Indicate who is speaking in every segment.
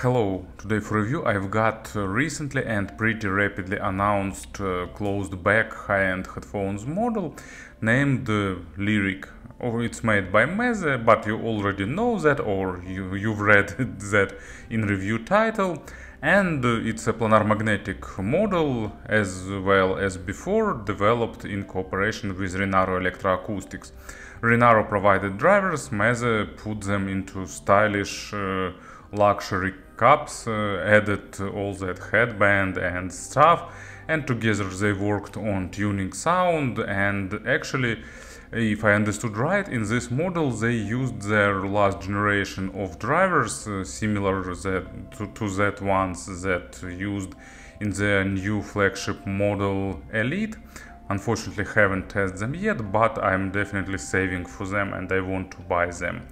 Speaker 1: Hello, today for review I've got recently and pretty rapidly announced closed back high-end headphones model named Lyric. It's made by Meze, but you already know that, or you've read that in review title. And it's a planar magnetic model as well as before, developed in cooperation with Rinaro Electroacoustics. Rinaro provided drivers, Meze put them into stylish luxury cups, added all that headband and stuff, and together they worked on tuning sound. And actually, if I understood right, in this model they used their last generation of drivers, similar to that ones that used in the new flagship model Elite. Unfortunately, haven't tested them yet, but I'm definitely saving for them and I want to buy them.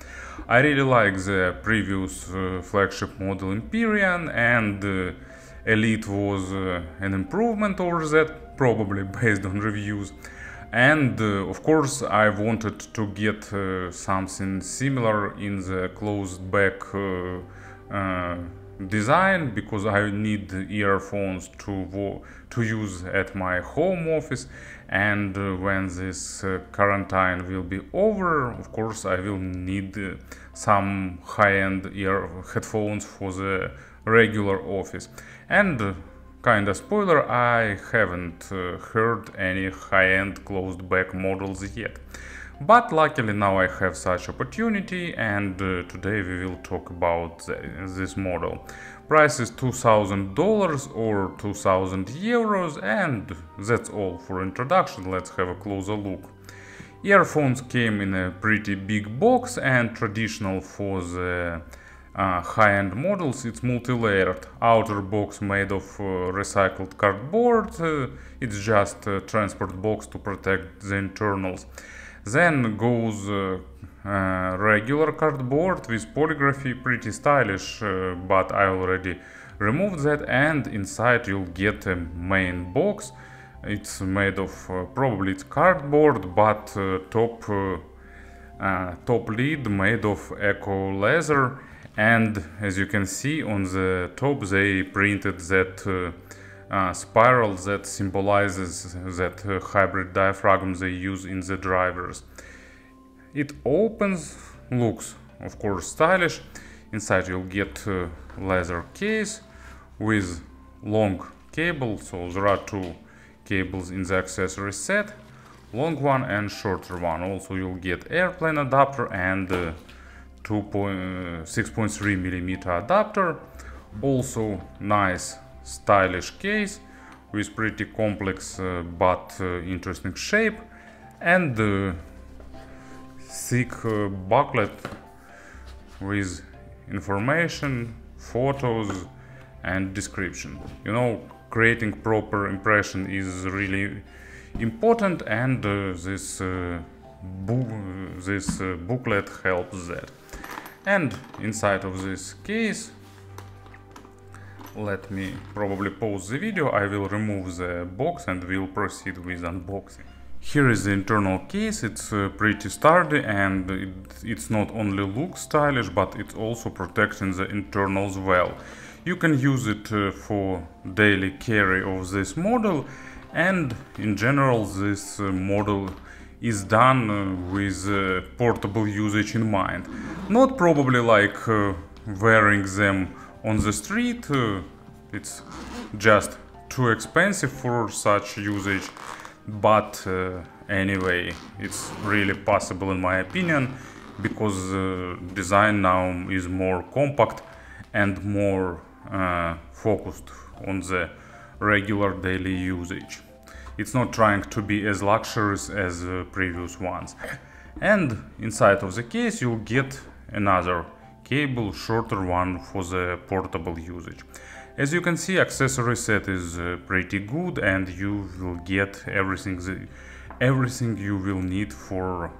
Speaker 1: I really like the previous flagship model Empyrean, and Elite was an improvement over that, probably based on reviews. And of course I wanted to get something similar in the closed back design, because I need earphones to use at my home office, and when this quarantine will be over, of course I will need some high-end headphones for the regular office. And kinda spoiler, I haven't heard any high-end closed back models yet. But luckily now I have such opportunity, and today we will talk about this model. Price is $2,000 or 2,000 euros, and that's all for introduction. Let's have a closer look. Earphones came in a pretty big box, and traditional for the high-end models, it's multi-layered. Outer box made of recycled cardboard, it's just a transport box to protect the internals. Then goes regular cardboard with polygraphy, pretty stylish, but I already removed that. And inside you'll get a main box. It's made of probably it's cardboard, but top lid made of eco leather. And as you can see on the top, they printed that spiral that symbolizes that hybrid diaphragm they use in the drivers. It opens, looks of course stylish. Inside you'll get a leather case with long cable, so there are two cables in the accessory set, long one and shorter one. Also you'll get airplane adapter and 6.3mm adapter. Also nice stylish case with pretty complex but interesting shape, and thick booklet with information, photos and description. You know, creating proper impression is really important, and this booklet helps that. And inside of this case, let me probably pause the video, I will remove the box and we'll proceed with unboxing. Here is the internal case. It's pretty sturdy, and it's not only looks stylish, but it's also protecting the internals well. You can use it for daily carry of this model, and in general this model is done with portable usage in mind. Not probably like wearing them on the street, it's just too expensive for such usage, but anyway, it's really possible in my opinion, because design now is more compact and more focused on the regular daily usage. It's not trying to be as luxurious as previous ones. And inside of the case you'll get another cable, shorter one for the portable usage. As you can see, accessory set is pretty good, and you will get everything you will need for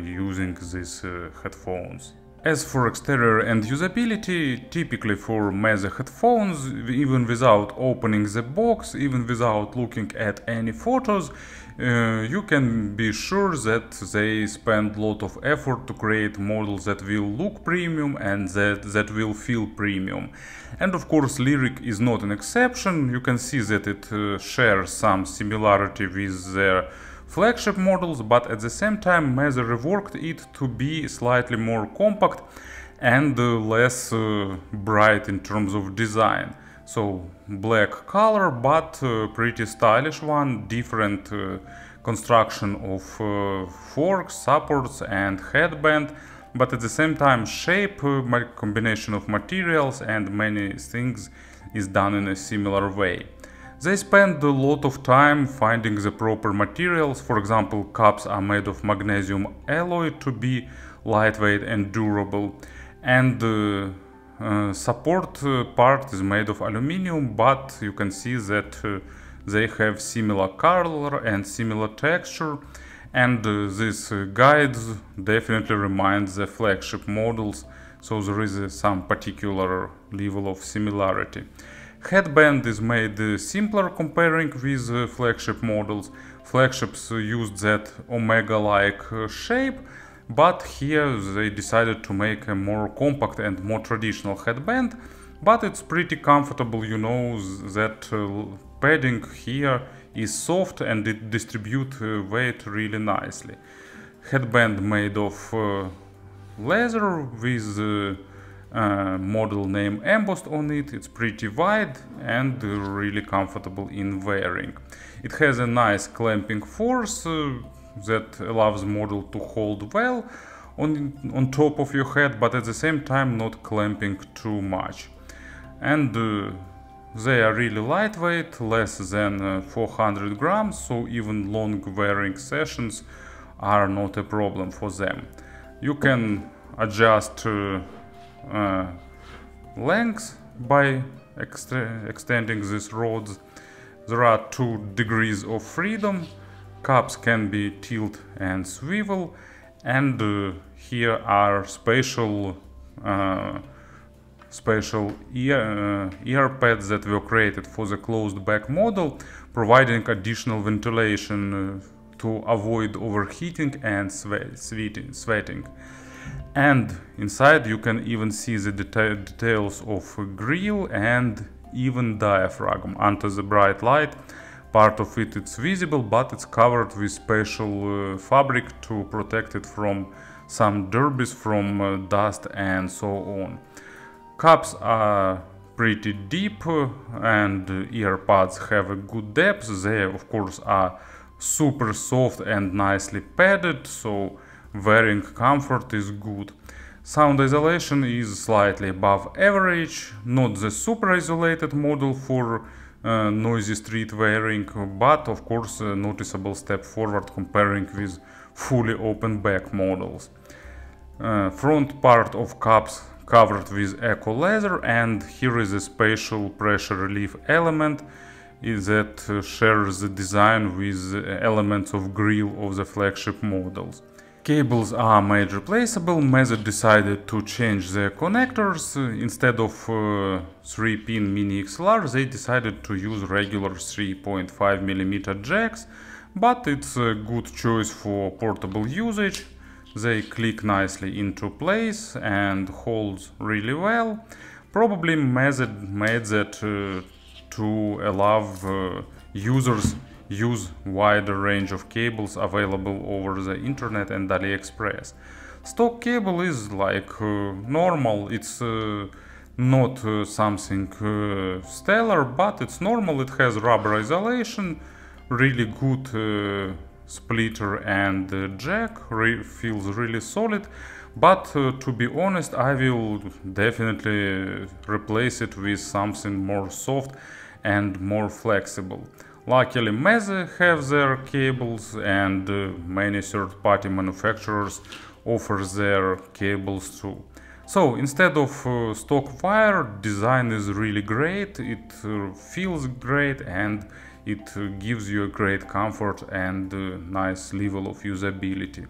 Speaker 1: using these headphones. As for exterior and usability, typically for Meze headphones, even without opening the box, even without looking at any photos, you can be sure that they spend a lot of effort to create models that will look premium and that will feel premium. And of course, Lyric is not an exception. You can see that it shares some similarity with their flagship models, but at the same time Meze reworked it to be slightly more compact and less bright in terms of design. So black color, but pretty stylish one, different construction of forks, supports and headband, but at the same time shape, combination of materials and many things is done in a similar way. They spend a lot of time finding the proper materials. For example, cups are made of magnesium alloy to be lightweight and durable, and support part is made of aluminum, but you can see that they have similar color and similar texture, and this guides definitely reminds the flagship models, so there is some particular level of similarity. Headband is made simpler comparing with flagship models. Flagships used that omega-like shape, but here they decided to make a more compact and more traditional headband, but it's pretty comfortable, you know that padding here is soft and it distributes weight really nicely. Headband made of leather with model name embossed on it. It's pretty wide and really comfortable in wearing. It has a nice clamping force that allows model to hold well on top of your head, but at the same time not clamping too much. And they are really lightweight, less than 400 grams, so even long wearing sessions are not a problem for them. You can adjust length by extending these rods. There are 2 degrees of freedom. Cups can be tilt and swivel, and here are spatial ear pads that were created for the closed back model, providing additional ventilation to avoid overheating and sweating. And inside you can even see the details of grill and even diaphragm. Under the bright light, part of it is visible, but it's covered with special fabric to protect it from some derbies, from dust and so on. Cups are pretty deep and ear pads have a good depth. They of course are super soft and nicely padded, so wearing comfort is good. Sound isolation is slightly above average, not the super isolated model for noisy street wearing, but of course a noticeable step forward comparing with fully open back models. Front part of cups covered with eco leather, and here is a special pressure relief element that shares the design with elements of grille of the flagship models. Cables are made replaceable. Meze decided to change their connectors. Instead of 3-pin mini XLR, they decided to use regular 3.5mm jacks, but it's a good choice for portable usage. They click nicely into place and hold really well. Probably Meze made that to allow users use wider range of cables available over the internet and AliExpress. Stock cable is like normal. It's not something stellar, but it's normal. It has rubber isolation, really good splitter and jack, feels really solid. But to be honest, I will definitely replace it with something more soft and more flexible. Luckily, Meze have their cables, and many third-party manufacturers offer their cables too. So instead of stock wire, design is really great. It feels great and it gives you a great comfort and nice level of usability.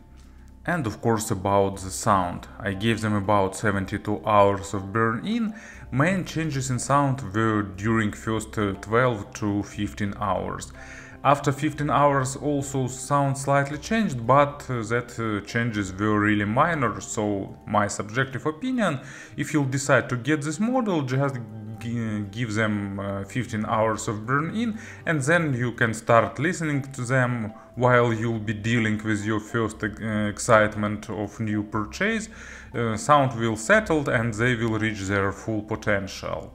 Speaker 1: And of course about the sound. I gave them about 72 hours of burn-in. Main changes in sound were during first 12 to 15 hours. After 15 hours also sound slightly changed, but that changes were really minor, so my subjective opinion, if you'll decide to get this model, just give them 15 hours of burn-in and then you can start listening to them while you'll be dealing with your first excitement of new purchase. Sound will settle and they will reach their full potential.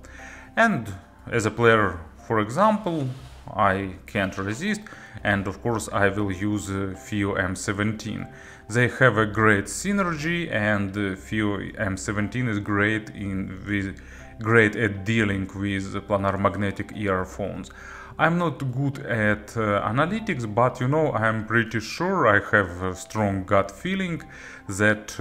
Speaker 1: And as a player, for example, I can't resist, and of course I will use FIO M17. They have a great synergy, and FIO M17 is great at dealing with planar magnetic earphones. I'm not good at analytics, but you know, I'm pretty sure I have a strong gut feeling that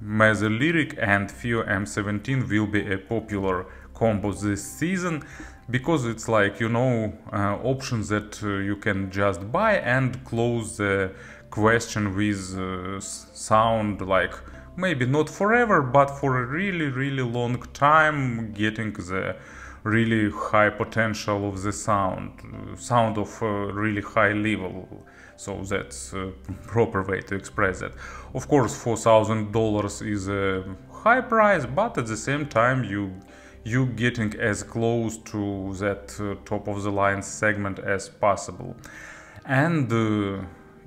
Speaker 1: Meze Liric and FIO M17 will be a popular combo this season, because it's like, you know, options that you can just buy and close the question with sound, like maybe not forever, but for a really long time, getting the really high potential of the sound of really high level. So that's a proper way to express that. Of course, $4,000 is a high price, but at the same time you getting as close to that top of the line segment as possible. And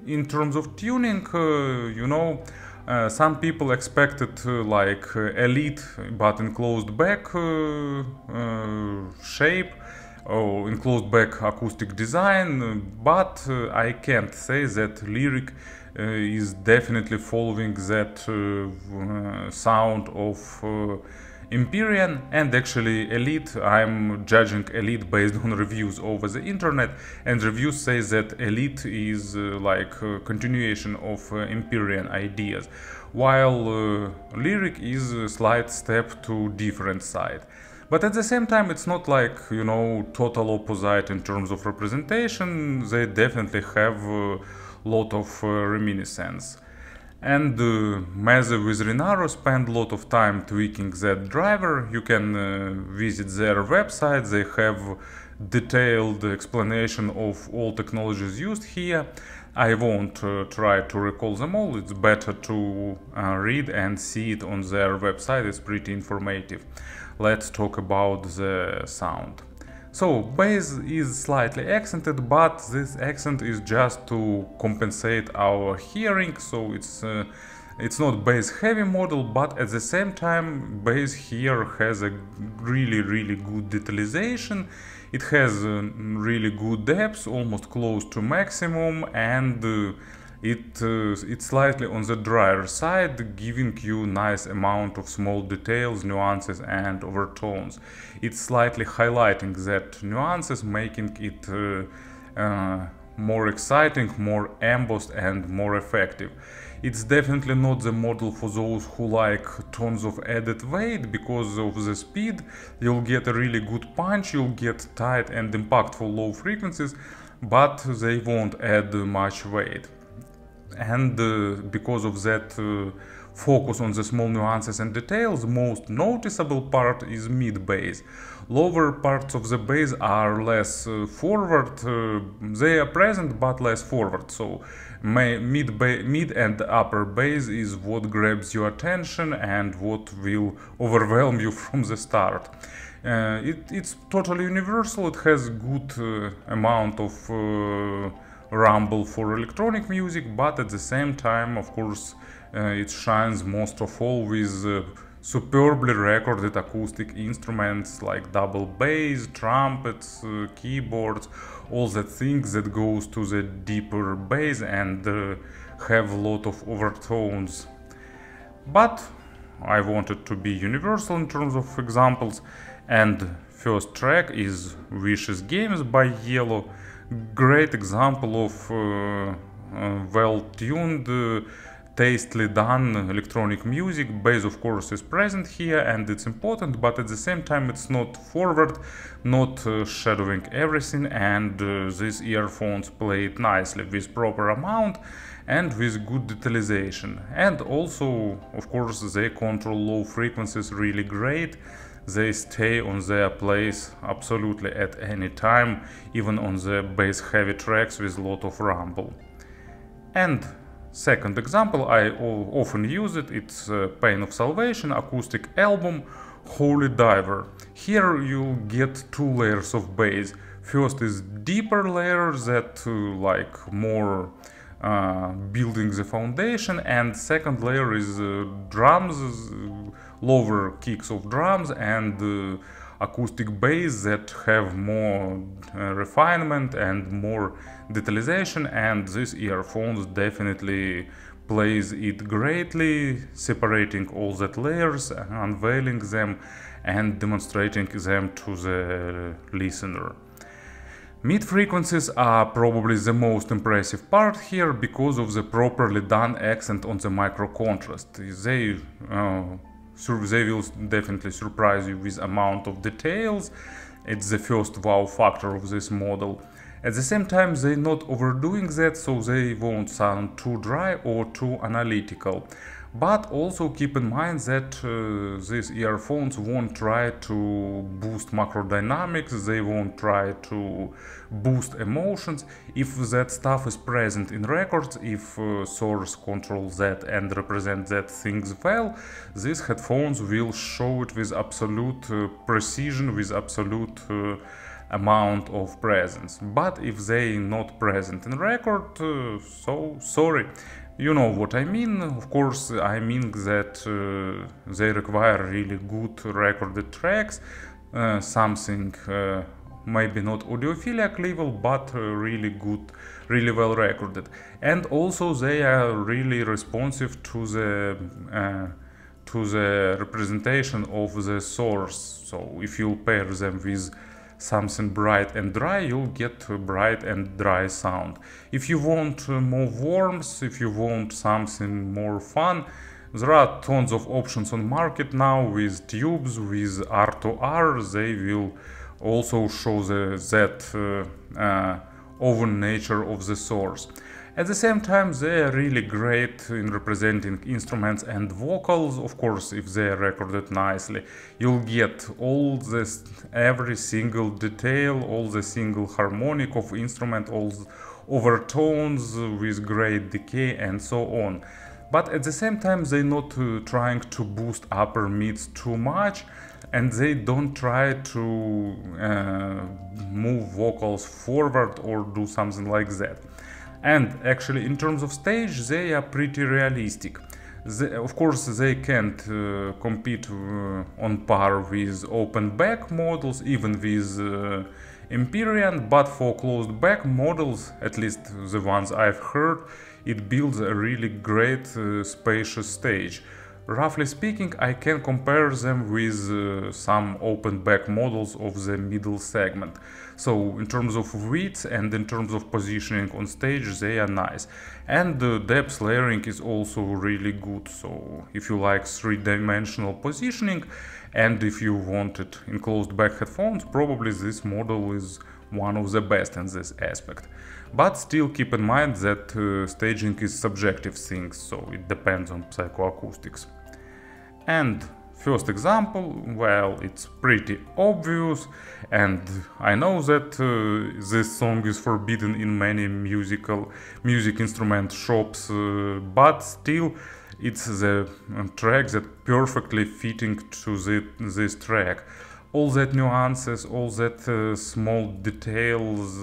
Speaker 1: in terms of tuning, you know, some people expected like elite but enclosed back shape or enclosed back acoustic design, but I can't say that Lyric is definitely following that sound of Empyrean. And actually Elite, I'm judging Elite based on reviews over the internet, and reviews say that Elite is like a continuation of Empyrean ideas, while Lyric is a slight step to different side. But at the same time, it's not like, you know, total opposite in terms of representation. They definitely have a lot of reminiscence. And Meze with Rinaro spend a lot of time tweaking that driver. You can visit their website. They have detailed explanation of all technologies used here. I won't try to recall them all. It's better to read and see it on their website. It's pretty informative. Let's talk about the sound. So bass is slightly accented, but this accent is just to compensate our hearing, so it's not bass heavy model, but at the same time bass here has a really good detalization. It has really good depth, almost close to maximum, and it's slightly on the drier side, giving you nice amount of small details, nuances and overtones. It's slightly highlighting that nuances, making it more exciting, more embossed and more effective. It's definitely not the model for those who like tons of added weight. Because of the speed, you'll get a really good punch, you'll get tight and impactful low frequencies, but they won't add much weight. And because of that focus on the small nuances and details, most noticeable part is mid bass. Lower parts of the bass are less forward, they are present but less forward, so mid and upper bass is what grabs your attention and what will overwhelm you from the start. It's totally universal. It has good amount of rumble for electronic music, but at the same time, of course, it shines most of all with superbly recorded acoustic instruments like double bass, trumpets, keyboards, all the things that goes to the deeper bass and have a lot of overtones. But I wanted to be universal in terms of examples, and first track is Vicious Games by Yello. Great example of well-tuned tastefully done electronic music. Bass of course is present here and it's important, but at the same time it's not forward, not shadowing everything, and these earphones play it nicely with proper amount and with good detalization. And also of course they control low frequencies really great. They stay on their place absolutely at any time, even on the bass heavy tracks with a lot of rumble. And second example, I often use it, it's Pain of Salvation acoustic album, Holy Diver. Here you'll get two layers of bass. First is deeper layer that like more building the foundation, and second layer is drums, lower kicks of drums and acoustic bass that have more refinement and more detalization, and these earphones definitely plays it greatly, separating all that layers, unveiling them and demonstrating them to the listener. Mid frequencies are probably the most impressive part here because of the properly done accent on the micro contrast. They will definitely surprise you with amount of details. It's the first wow factor of this model. At the same time, they're not overdoing that, so they won't sound too dry or too analytical. But also keep in mind that these earphones won't try to boost macro dynamics, they won't try to boost emotions. If that stuff is present in records, if source controls that and represent that things well, these headphones will show it with absolute precision, with absolute amount of presence. But if they not present in record, so sorry. You know what I mean. Of course, I mean that they require really good recorded tracks, something maybe not audiophilic level, but really good, really well recorded. And also they are really responsive to the representation of the source. So if you pair them with something bright and dry, you'll get a bright and dry sound. If you want more warmth, if you want something more fun, there are tons of options on market now with tubes, with R2R. They will also show that oven nature of the source. At the same time, they are really great in representing instruments and vocals. Of course, if they are recorded nicely, you'll get all this, every single detail, all the single harmonic of instrument, all overtones with great decay and so on. But at the same time, they're not trying to boost upper mids too much, and they don't try to move vocals forward or do something like that. And actually, in terms of stage, they are pretty realistic. Of course, they can't compete on par with open back models, even with Empyrean, but for closed back models, at least the ones I've heard, it builds a really great spacious stage. Roughly speaking, I can compare them with some open back models of the middle segment. So in terms of width and in terms of positioning on stage, they are nice. And the depth layering is also really good. So if you like three-dimensional positioning and if you want it in closed back headphones, probably this model is one of the best in this aspect. But still keep in mind that staging is subjective thing, so it depends on psychoacoustics. And first example, well, it's pretty obvious, and I know that this song is forbidden in many music instrument shops, but still it's the track that perfectly fitting to this track. All that nuances, all that small details,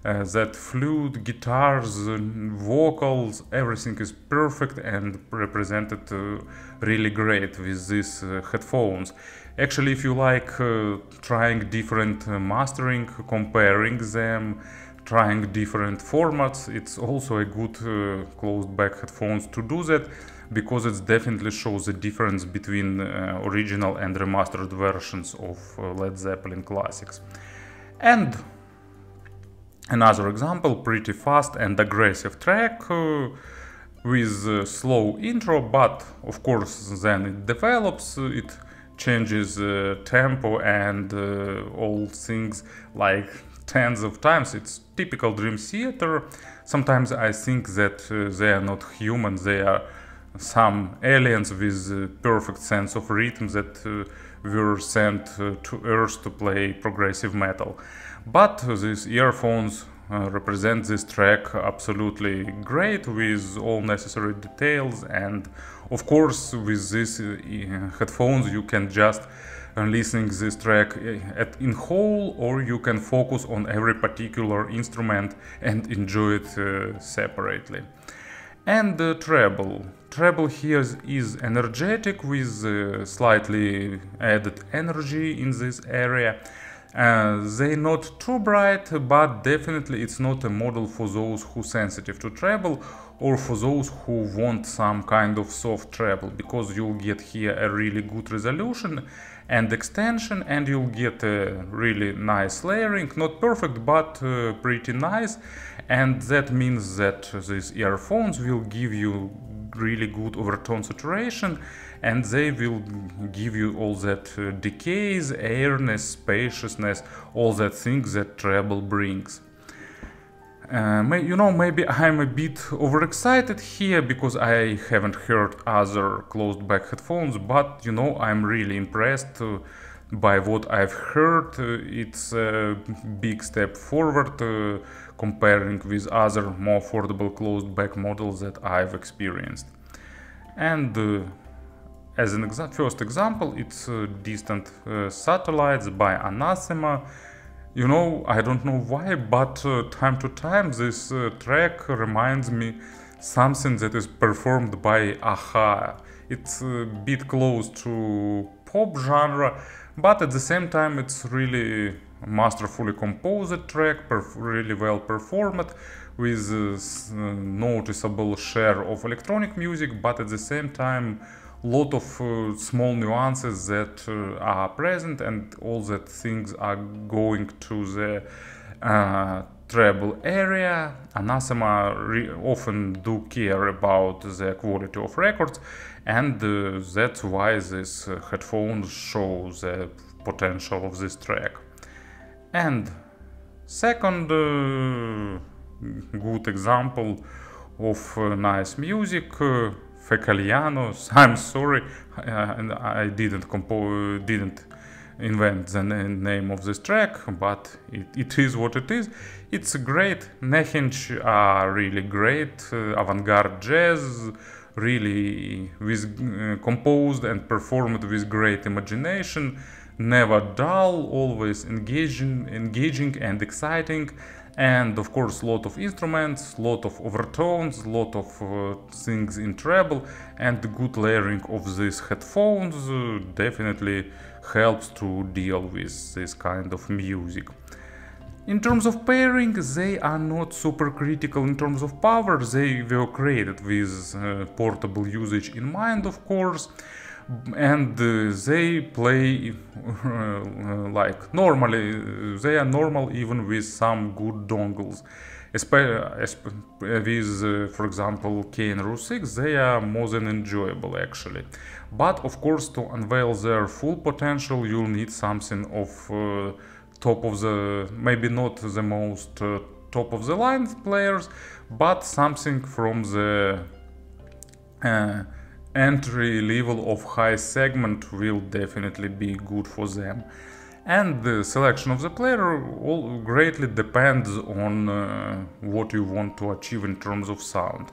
Speaker 1: that flute, guitars, vocals, everything is perfect and represented really great with these headphones. Actually, if you like trying different mastering, comparing them, trying different formats, it's also a good closed back headphones to do that, because it definitely shows the difference between original and remastered versions of Led Zeppelin classics. And another example, pretty fast and aggressive track, with slow intro, but of course then it develops, it changes tempo and all things like tens of times. It's typical dream theater. Sometimes I think that they are not human, they are some aliens with perfect sense of rhythm that were sent to Earth to play progressive metal. But these earphones represent this track absolutely great with all necessary details, and of course with these headphones you can just listen this track in whole, or you can focus on every particular instrument and enjoy it separately. And the treble. Treble here is energetic with slightly added energy in this area. They're not too bright, but definitely it's not a model for those who are sensitive to treble or for those who want some kind of soft treble, because you'll get here a really good resolution and extension, and you'll get a really nice layering, not perfect but pretty nice, and that means that these earphones will give you really good overtone saturation, and they will give you all that decays, airness, spaciousness, all that things that treble brings. Maybe I'm a bit overexcited here because I haven't heard other closed back headphones, but I'm really impressed by what I've heard. It's a big step forward comparing with other more affordable closed back models that I've experienced. And as an first example, it's Distant Satellites by Anathema. I don't know why, but time to time this track reminds me something that is performed by a-ha. It's a bit close to pop genre, but at the same time it's really masterfully composed track, really well performed, with noticeable share of electronic music, but at the same time lot of small nuances that are present, and all that things are going to the treble area. Anathema often do care about the quality of records, and that's why this headphones show the potential of this track. And second good example of nice music, Fecaliano. I'm sorry, I didn't invent the name of this track, but it is what it is. It's great. Niechęć are really great, avant-garde jazz, really composed and performed with great imagination, never dull, always engaging and exciting. And of course, lot of instruments, lot of overtones, lot of things in treble, and the good layering of these headphones definitely helps to deal with this kind of music. In terms of pairing, they are not super critical in terms of power. They were created with portable usage in mind, of course, and they play like normally. They are normal even with some good dongles. With, for example, KN 6, they are more than enjoyable actually. But of course, to unveil their full potential, you'll need something of top of the, maybe not the most top of the line players, but something from the entry level of high segment will definitely be good for them. And the selection of the player all greatly depends on what you want to achieve in terms of sound.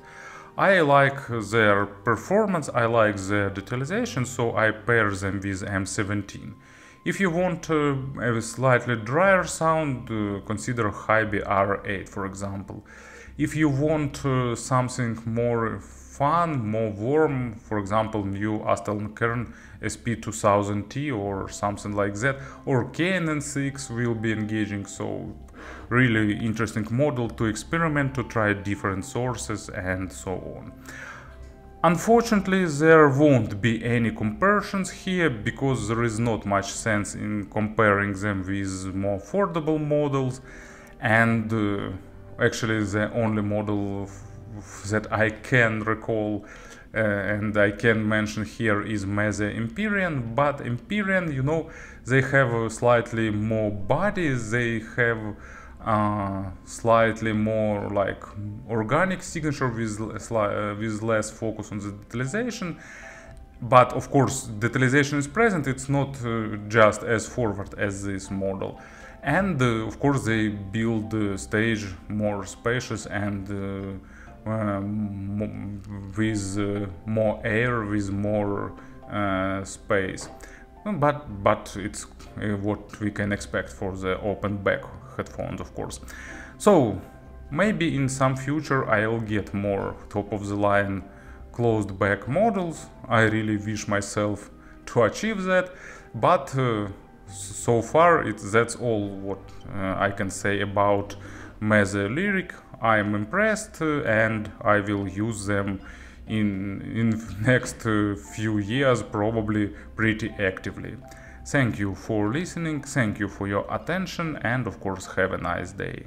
Speaker 1: I like their performance, I like their detalization, so I pair them with M17. If you want a slightly drier sound, consider Hybe R8, for example. If you want something more fun, more warm, for example, new Aston Kern SP2000T or something like that, or KN 6 will be engaging, so really interesting model to experiment, to try different sources and so on. Unfortunately, there won't be any comparisons here because there is not much sense in comparing them with more affordable models, and actually the only model that I can recall and I can mention here is Meze Empyrean, but Empyrean, you know, they have slightly more bodies, they have slightly more like organic signature with less focus on the detalization. But of course, detalization is present, it's not just as forward as this model. And of course, they build the stage more spacious and with more air, with more space. But it's what we can expect for the open back headphones, of course. So maybe in some future I'll get more top of the line closed back models. I really wish myself to achieve that, but so far that's all what I can say about Meze Liric. I'm impressed and I will use them in next few years probably pretty actively. Thank you for listening, thank you for your attention, and of course have a nice day.